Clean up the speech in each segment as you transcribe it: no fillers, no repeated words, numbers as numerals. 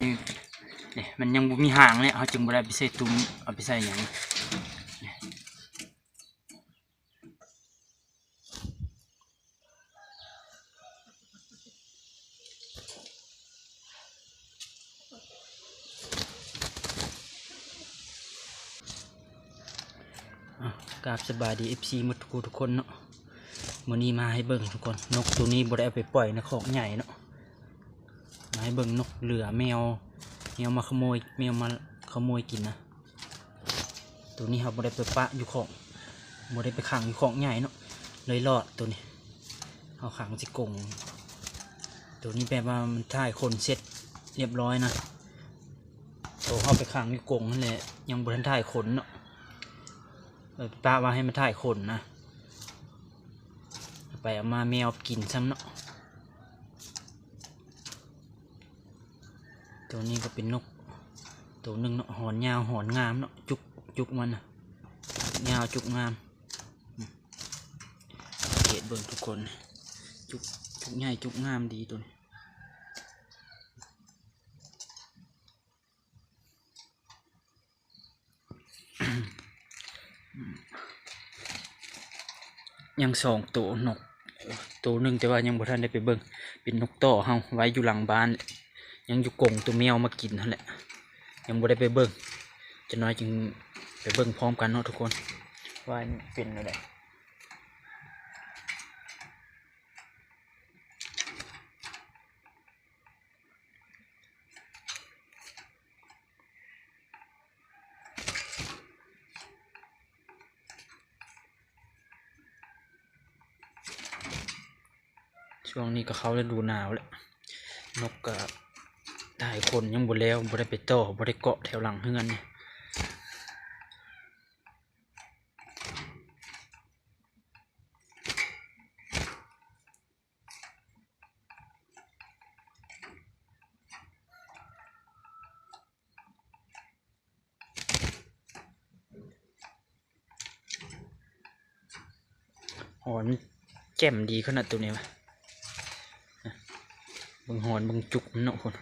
เนี่ยมันยังมีหางเนี่ยเขาจึงบ่ได้ไปใส่ตุ้มเอาไปใส่อย่างกราบสบายดี FC หมดทุกคนเนาะมื้อนี้มาให้เบิ่งทุกคนนกตัวนี้บ่ได้เอาไปปล่อยนะของใหญ่เนาะมาให้เบิ่งนกเหลือแมวมาขโมยกินนะตัวนี้เขาบ่ได้ไปปะอยู่ของบ่ได้ไปขังอยู่ของใหญ่เนาะเลยรอดตัวนี้เขาขังสิกงตัวนี้แปลว่ามันถ่ายคนเสร็จเรียบร้อยนะตัวเขาไปขังอยู่กงนั่นแหละยังบ่ทันถ่ายขนเนาะปะว่าให้มันถ่ายขนนะไปเอามาแมวกินซ้ำเนาะตัวนี้ก็เป็นนกตัวหนึ่งเนาะหอนยาวหอนงามเนาะจุกมันนะยาวจุกงามเกตเบิ่งทุกคนจุกใหญ่จุกงามดีตัวนี้ยังสองตัวนกตัวหนึ่งแต่ว่ายังบ่ทันได้ไปเบิ่งเป็นนกต่อเฮาไว้อยู่หลังบ้านยังอยู่กรงตัวแมวมากินนั่นแหละยังบ่ได้ไปเบิ่งจะน้อยจึงไปเบิ่งพร้อมกันเนาะทุกคนว่าเป็นอะไรช่วงนี้ก็เขาฤดูหนาวแหละนกก็ถ่ายคนยังบ่แล้วบ่ได้ไปต่อบ่ได้เกาะแถวหลังเฮือนนี่หอนแจ่มดีขนาดตัวนี้วะบึงหอนบึงจุกมันเนาะคน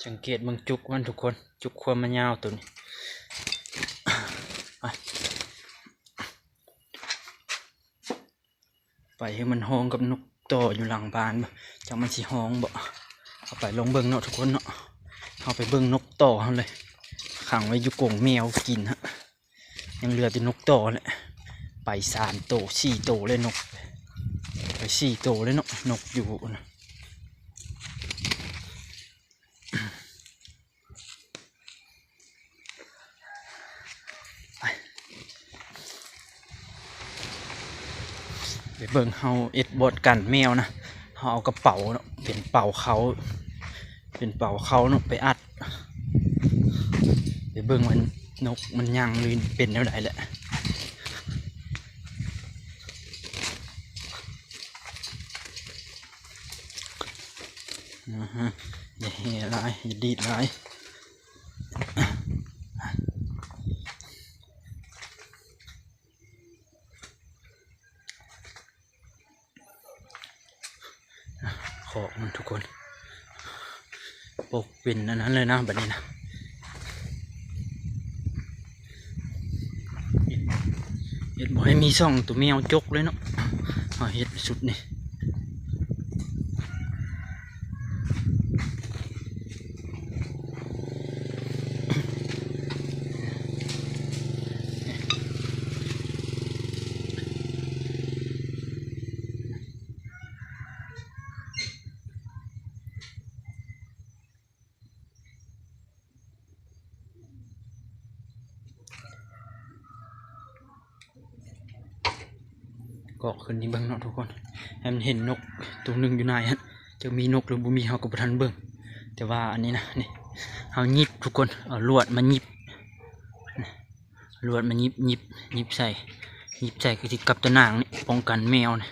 สังเกตมึงจุกมันทุกคนจุกความมันยาวตัวนี้ไปให้มันห้องกับนกต่ออยู่หลังบ้านจังมันสิห้องบ่เอาไปลงเบิ้งเนาะทุกคนเนาะเอาไปเบิ้งนกต่อเขาเลยขังไว้อยู่กรงแมวกินฮะยังเหลือแต่นกต่อแหละไป3 โต 4 โตเลยนกไป4 โตเลยเนาะนกอยู่นะไปเบิ่งเฮาเอ็ดบอดกันแมวนะเฮาเอากระเป๋าเนาะเป็นเป๋าเขาเนาะไปอัดไปเบิ่งมันนกมันยังหรือเป็นแนวไหนแหละอย่าเฮร้ายอย่าดีดร้ายขอมันทุกคนปกเป็นอันนั้นเลยนะแบบนี้นะเห็ดบ่ให้มีช่องตัวแมวจกเลยเนาะเห็ดสุดนี่ กาะขึ้นนี่เบิ่งเนาะทุกคนให้มันเห็นนกตัวหนึ่งอยู่ไหนฮะจะมีนกหรือบ่มีเฮาก็บ่ทันเบิ่งแต่ว่าอันนี้นะนี่เฮาหยิบทุกคนเอาลวดมาหยิบลวดมาหยิบใส่ก็สิกับตะนางนี่ป้องกันแมวนี่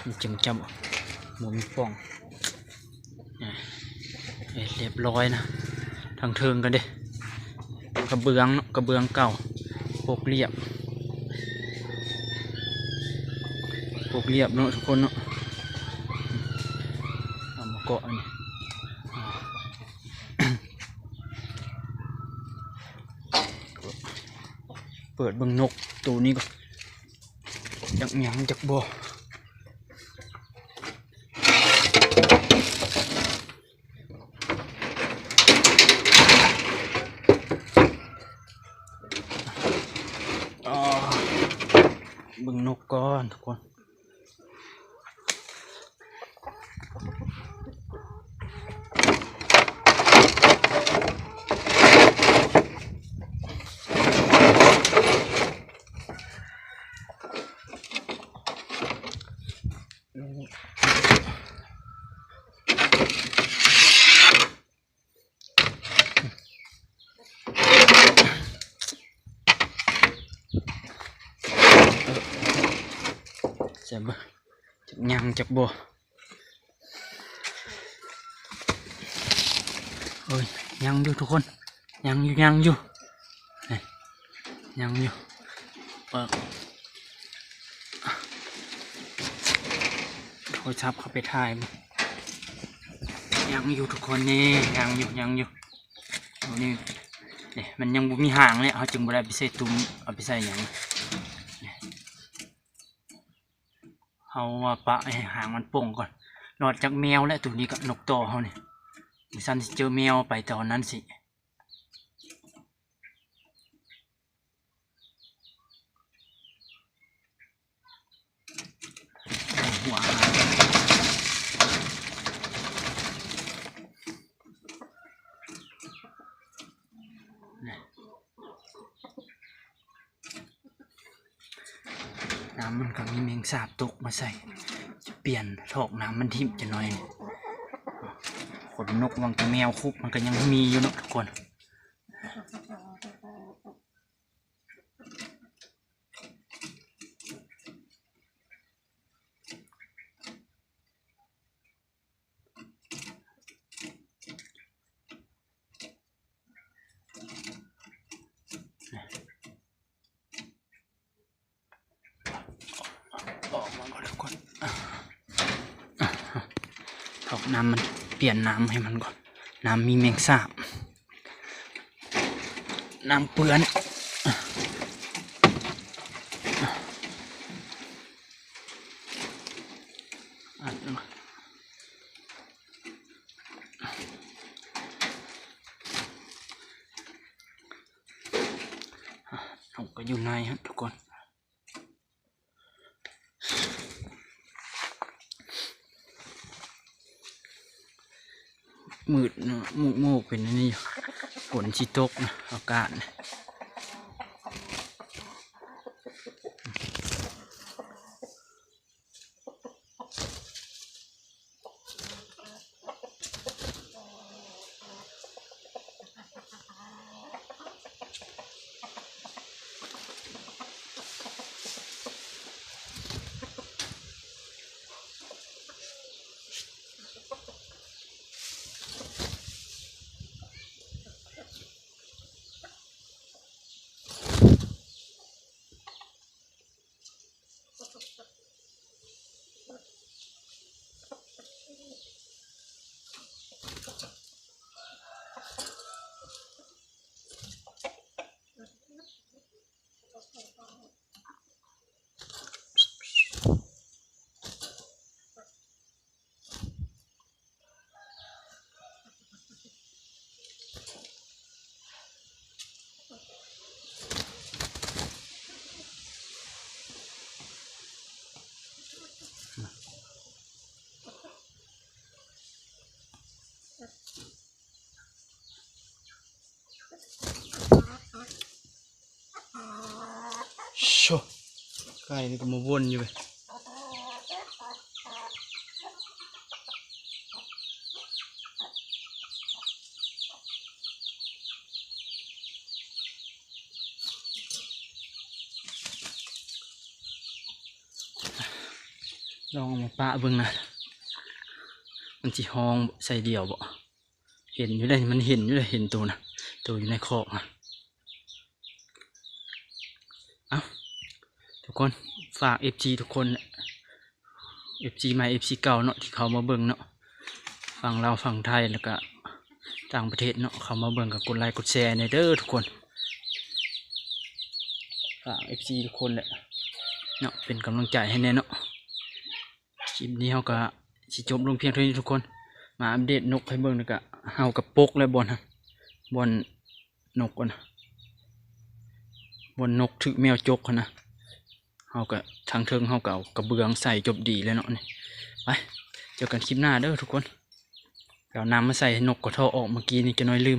มันจึงจะบ่มีป้องเรียบร้อยนะทางเทิงกันเด้กระเบื้องเก่าปกเรียบเนาะทุกคนเนาะเอามาเกาะนี่เปิดเบิ่งนกตัวนี้ก็จักบ่เบิ่งนกก่อนทุกคนจะบ่จักบ่โอ้ยยังอยู่ทุกคนยังอยู่โทรศัพท์เข้าไปถ่ายยังอยู่ทุกคนนี่ยังอยู่โอ้นี่มันยังบ่มีหางเลยเขาจึงบ่ได้ไปใส่ตุ้มเอาไปใส่หยังเขาว่าปะให้หางมันป่งก่อนนอกจากแมวและตัวนี้ก็นกต่อเขาเนี่ยดิฉันเจอแมวไปตอนนั้นสิหัวน้ำมันก็มีแมงสาบตกมาใส่จะเปลี่ยนถอกน้ำมันทิ่มจะหน่อยขนนกวังแต่แมวคุบมันก็ยังมีอยู่เนาะทุกคนถอกน้ำมันเปลี่ยนน้ำให้มันก่อนน้ำมีแมงสาบน้ำเปื้อนเราก็อยู่ในฮะทุกคนมืดเนาะโมกเป็นนี่ฝนชิตกนะอากาศนะโชไก่นี่ก็มาวนอยู่ไป ลองเอามาปะเบิ่งนะมันสิห้องใส่เดี่ยวบ่เห็นอยู่ได้มันเห็นอยู่ได้เห็นตัวนะตัวอยู่ในคอกนะเอ้าทุกคนฝาก FG ทุกคน FG ใหม่ FG เก่าเนาะที่เขามาเบิ่งเนาะฝั่งลาวฝั่งไทยแล้วก็ต่างประเทศเนาะเขามาเบิ่งกับกดไลค์กดแชร์ในเด้อทุกคนฝาก FC ทุกคนแหละเนาะเป็นกำลังใจให้แน่เนาะคลิปนี้เขาก็สิจบลงเพียงเท่านี้ทุกคนมาอัปเดตนกให้เบิ่งแล้วก็เฮากับปกและบอลบอลนกก่อนนะบอลนกถึกแมวจกนะเฮาก็ทางเทิงเฮาก็เอากระเบื้องใส่จบดีแล้วเนาะนี่ไปเจอกันคลิปหน้าเด้อทุกคนเดี๋ยวน้ำมาใส่นกกระทอออกเมื่อกี้นี่จะน้อยลืม